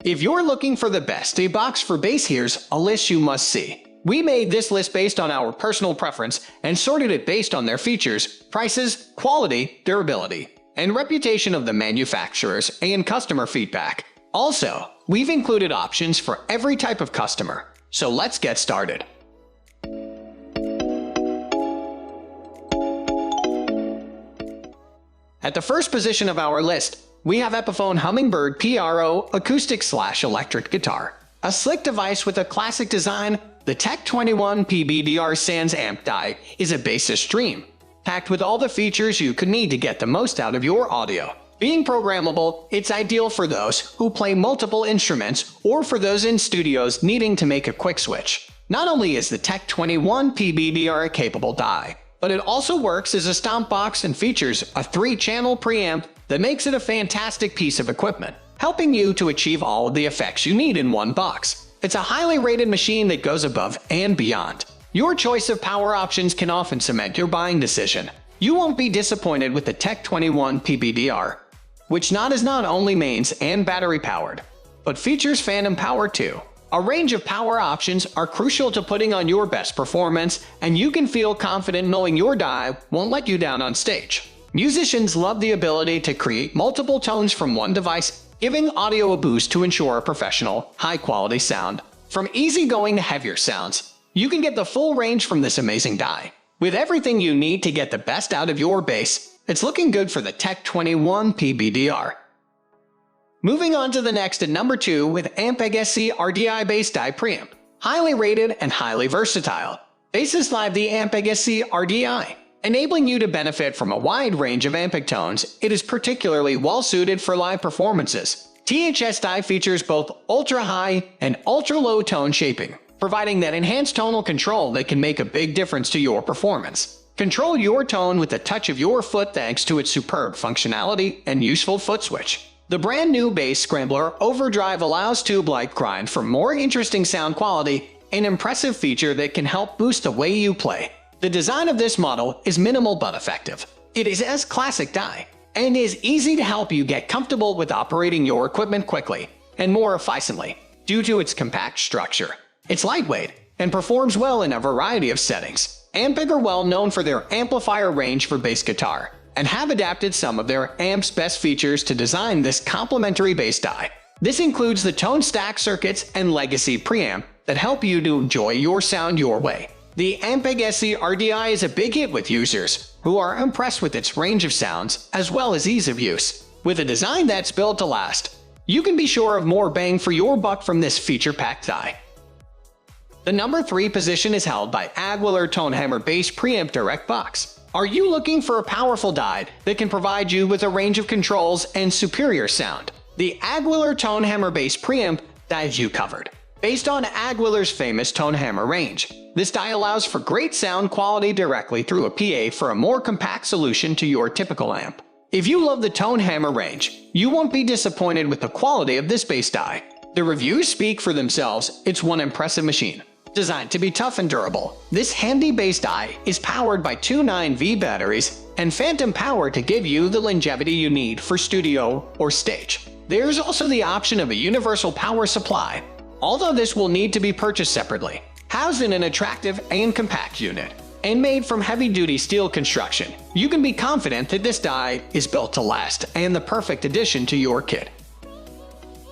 If you're looking for the best box for bass, here's a list you must see. We made this list based on our personal preference and sorted it based on their features, prices, quality, durability, and reputation of the manufacturers and customer feedback. Also, we've included options for every type of customer. So let's get started. At the first position of our list, we have Epiphone Hummingbird PRO acoustic/electric guitar. A slick device with a classic design, the Tech21 PBDR Sans Amp die is a bassist dream, packed with all the features you could need to get the most out of your audio. Being programmable, it's ideal for those who play multiple instruments or for those in studios needing to make a quick switch. Not only is the Tech21 PBDR a capable die, but it also works as a stomp box and features a 3-channel preamp that makes it a fantastic piece of equipment, helping you to achieve all of the effects you need in one box. It's a highly rated machine that goes above and beyond. Your choice of power options can often cement your buying decision. You won't be disappointed with the Tech21 PBDR, which is not only mains and battery powered, but features phantom power too. A range of power options are crucial to putting on your best performance, and you can feel confident knowing your die won't let you down on stage. Musicians love the ability to create multiple tones from one device, giving audio a boost to ensure a professional, high-quality sound. From easygoing to heavier sounds, you can get the full range from this amazing die. With everything you need to get the best out of your bass, it's looking good for the Tech21 PBDR. Moving on to the next at number 2 with ampeg scrdi bass die preamp. Highly rated and highly versatile, basses live the ampeg scrdi. Enabling you to benefit from a wide range of ampeg tones, it is particularly well-suited for live performances. THS die features both ultra-high and ultra-low tone shaping, providing that enhanced tonal control that can make a big difference to your performance. Control your tone with the touch of your foot thanks to its superb functionality and useful foot switch. The brand new Bass Scrambler Overdrive allows tube-like grind for more interesting sound quality, an impressive feature that can help boost the way you play. The design of this model is minimal but effective. It is a classic die, and is easy to help you get comfortable with operating your equipment quickly and more efficiently. Due to its compact structure, it's lightweight and performs well in a variety of settings. Ampeg are well known for their amplifier range for bass guitar, and have adapted some of their amp's best features to design this complementary bass die. This includes the tone stack circuits and legacy preamp that help you to enjoy your sound your way. The ampeg scrdi is a big hit with users who are impressed with its range of sounds as well as ease of use. With a design that's built to last, you can be sure of more bang for your buck from this feature-packed die. The number 3 position is held by Guilar Tonehammer Bass Preamp Direct Box. Are you looking for a powerful die that can provide you with a range of controls and superior sound? The Guilar Tonehammer Bass Preamp die is you covered. Based on Guilar's famous Tonehammer range, this die allows for great sound quality directly through a PA for a more compact solution to your typical amp. If you love the Tonehammer range, you won't be disappointed with the quality of this bass die. The reviews speak for themselves. It's one impressive machine. Designed to be tough and durable, this handy bass die is powered by two 9V batteries and phantom power to give you the longevity you need for studio or stage. There's also the option of a universal power supply, although this will need to be purchased separately. Housed in an attractive and compact unit, and made from heavy-duty steel construction, you can be confident that this die is built to last and the perfect addition to your kit.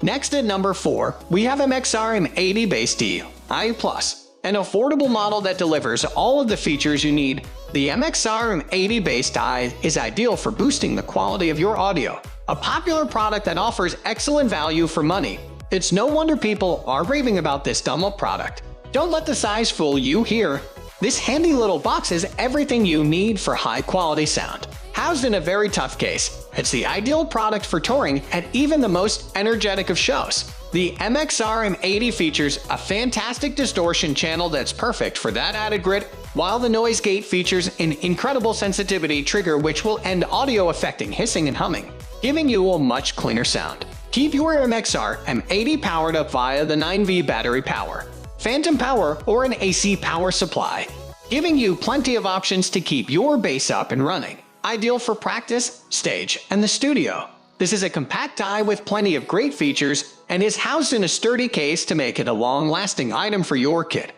Next at number 4, we have MXR M80 Bass Die, an affordable model that delivers all of the features you need. The MXR M80 Bass Die is ideal for boosting the quality of your audio, a popular product that offers excellent value for money. It's no wonder people are raving about this demo product. Don't let the size fool you here. This handy little box has everything you need for high-quality sound. Housed in a very tough case, it's the ideal product for touring at even the most energetic of shows. The MXR M80 features a fantastic distortion channel that's perfect for that added grit, while the noise gate features an incredible sensitivity trigger which will end audio affecting hissing and humming, giving you a much cleaner sound. Keep your MXR M80 powered up via the 9V battery power, phantom power, or an AC power supply, giving you plenty of options to keep your bass up and running. Ideal for practice, stage, and the studio. This is a compact die with plenty of great features, and is housed in a sturdy case to make it a long-lasting item for your kit.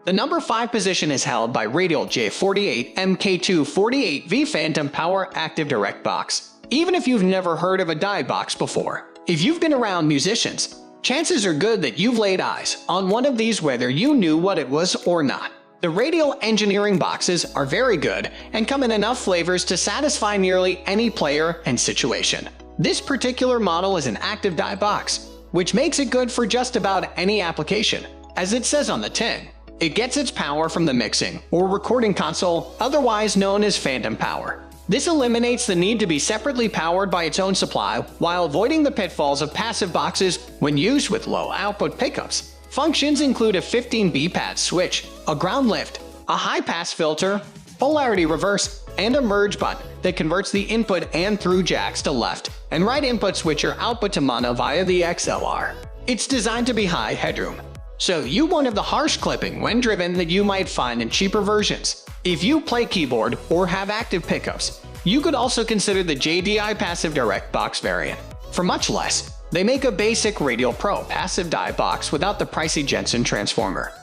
The number 5 position is held by Radial J48 MK248V Phantom Power Active Direct Box. Even if you've never heard of a die box before, if you've been around musicians, chances are good that you've laid eyes on one of these whether you knew what it was or not. The Radial engineering boxes are very good and come in enough flavors to satisfy nearly any player and situation. This particular model is an active die box, which makes it good for just about any application. As it says on the tin, it gets its power from the mixing or recording console, otherwise known as phantom power. This eliminates the need to be separately powered by its own supply while avoiding the pitfalls of passive boxes when used with low output pickups. Functions include a 15B pad switch, a ground lift, a high-pass filter, polarity reverse, and a merge button that converts the input and through jacks to left and right input switcher output to mono via the XLR. It's designed to be high headroom, so you won't have the harsh clipping when driven that you might find in cheaper versions. If you play keyboard or have active pickups, you could also consider the JDI Passive Direct Box variant. For much less, they make a basic Radial Pro passive die box without the pricey Jensen transformer.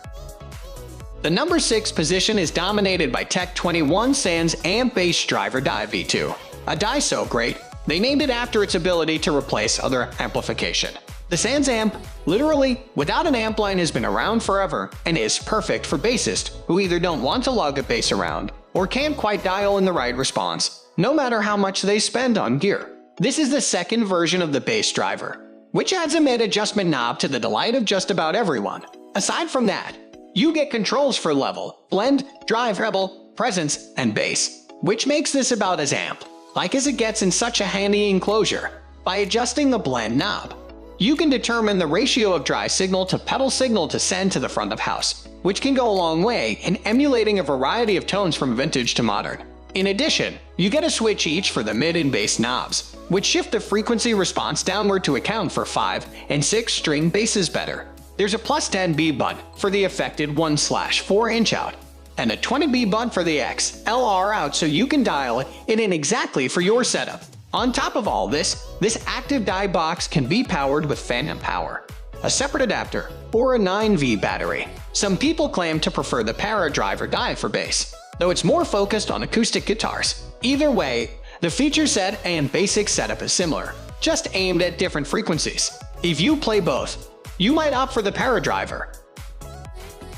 The number 6 position is dominated by Tech21 Sans Amp Bass Driver Die V2. A die so great, they named it after its ability to replace other amplification. The Sans Amp, literally without an amp line, has been around forever and is perfect for bassists who either don't want to lug a bass around or can't quite dial in the right response, no matter how much they spend on gear. This is the second version of the bass driver, which adds a mid-adjustment knob to the delight of just about everyone. Aside from that, you get controls for level, blend, drive, treble, presence, and bass, which makes this about as amp-like as it gets in such a handy enclosure. By adjusting the blend knob, you can determine the ratio of dry signal to pedal signal to send to the front of house, which can go a long way in emulating a variety of tones from vintage to modern. In addition, you get a switch each for the mid and bass knobs, which shift the frequency response downward to account for 5 and 6 string basses better. There's a plus 10B button for the affected 1/4 inch out, and a 20B button for the XLR out so you can dial it in exactly for your setup. On top of all this, this active die box can be powered with phantom power, a separate adapter, or a 9V battery. Some people claim to prefer the para driver die for bass, though it's more focused on acoustic guitars. Either way, the feature set and basic setup is similar, just aimed at different frequencies. If you play both, you might opt for the para driver.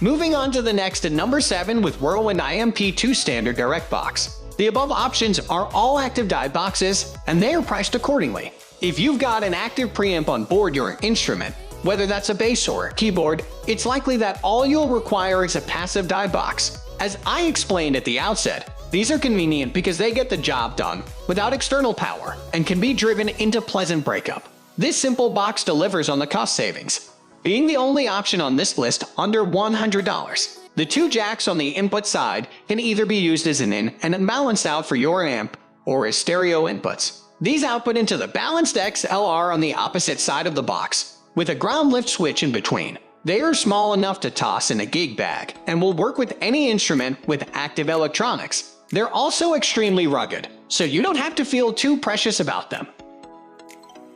Moving on to the next at number 7 with Whirlwind IMP2 Standard Direct Box. The above options are all active die boxes, and they are priced accordingly. If you've got an active preamp on board your instrument, whether that's a bass or a keyboard, it's likely that all you'll require is a passive die box. As I explained at the outset, these are convenient because they get the job done without external power and can be driven into pleasant breakup. This simple box delivers on the cost savings, being the only option on this list under $100. The 2 jacks on the input side can either be used as an in and unbalanced out for your amp or as stereo inputs. These output into the balanced XLR on the opposite side of the box, with a ground lift switch in between. They are small enough to toss in a gig bag and will work with any instrument with active electronics. They're also extremely rugged, so you don't have to feel too precious about them.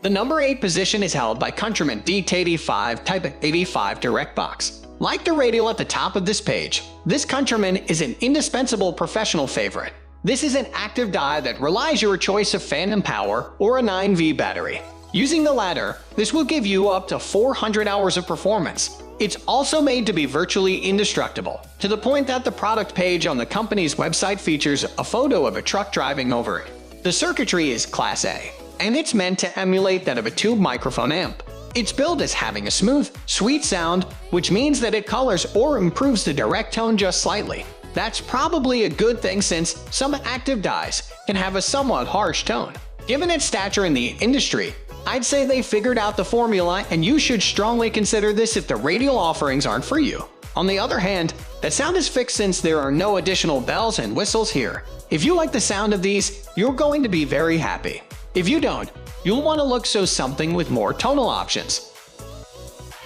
The number 8 position is held by Countryman DT5 Type 85 Direct Box. Like the Radial at the top of this page, this Countryman is an indispensable professional favorite. This is an active die that relies your choice of phantom power or a 9V battery. Using the latter, this will give you up to 400 hours of performance. It's also made to be virtually indestructible, to the point that the product page on the company's website features a photo of a truck driving over it. The circuitry is Class A, and it's meant to emulate that of a tube microphone amp. It's billed as having a smooth, sweet sound, which means that it colors or improves the direct tone just slightly. That's probably a good thing since some active dies can have a somewhat harsh tone. Given its stature in the industry, I'd say they figured out the formula, and you should strongly consider this if the Radial offerings aren't for you. On the other hand, that sound is fixed since there are no additional bells and whistles here. If you like the sound of these, you're going to be very happy. If you don't, you'll want to look for something with more tonal options.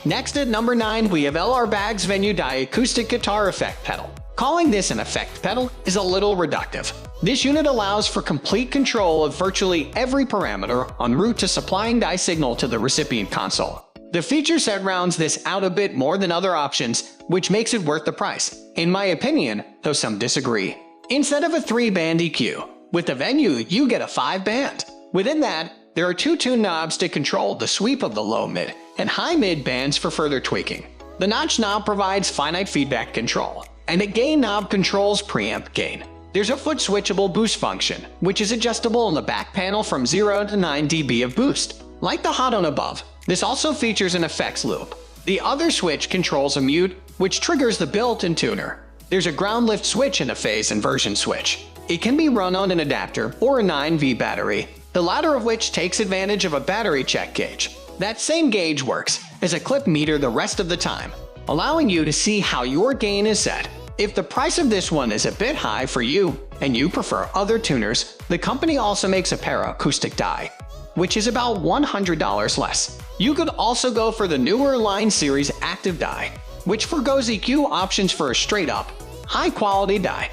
Next at number 9, we have LR Bag's Venue Die Acoustic Guitar Effect Pedal. Calling this an effect pedal is a little reductive. This unit allows for complete control of virtually every parameter en route to supplying die signal to the recipient console. The feature set rounds this out a bit more than other options, which makes it worth the price, in my opinion, though some disagree. Instead of a 3-band EQ, with the Venue you get a 5-band. Within that, there are 2 tune knobs to control the sweep of the low-mid and high-mid bands for further tweaking. The notch knob provides finite feedback control, and a gain knob controls preamp gain. There's a foot switchable boost function, which is adjustable in the back panel from 0 to 9 dB of boost. Like the hot on above, this also features an effects loop. The other switch controls a mute, which triggers the built-in tuner. There's a ground lift switch and a phase inversion switch. It can be run on an adapter or a 9V battery, the latter of which takes advantage of a battery check gauge. That same gauge works as a clip meter the rest of the time, allowing you to see how your gain is set. If the price of this one is a bit high for you and you prefer other tuners, the company also makes a pair of acoustic die, which is about $100 less. You could also go for the newer line series active die, which forgoes EQ options for a straight-up, high-quality die.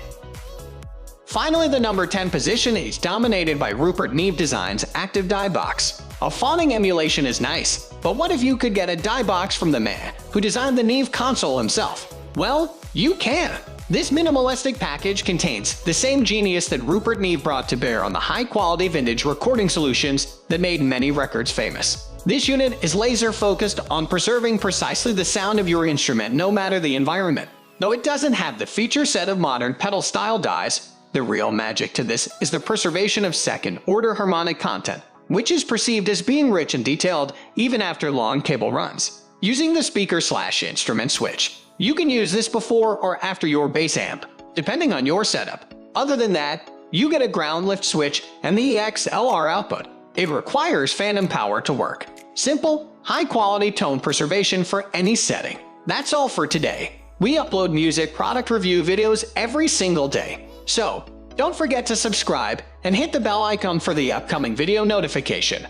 Finally, the number 10 position is dominated by Rupert Neve Design's active die box. A phoning emulation is nice, but what if you could get a die box from the man who designed the Neve console himself? Well, you can! This minimalistic package contains the same genius that Rupert Neve brought to bear on the high-quality vintage recording solutions that made many records famous. This unit is laser-focused on preserving precisely the sound of your instrument no matter the environment. Though it doesn't have the feature set of modern pedal-style dies, the real magic to this is the preservation of second-order harmonic content, which is perceived as being rich and detailed even after long cable runs. Using the speaker/instrument switch, you can use this before or after your bass amp, depending on your setup. Other than that, you get a ground lift switch and the XLR output. It requires phantom power to work. Simple, high-quality tone preservation for any setting. That's all for today. We upload music product review videos every single day, so don't forget to subscribe and hit the bell icon for the upcoming video notification.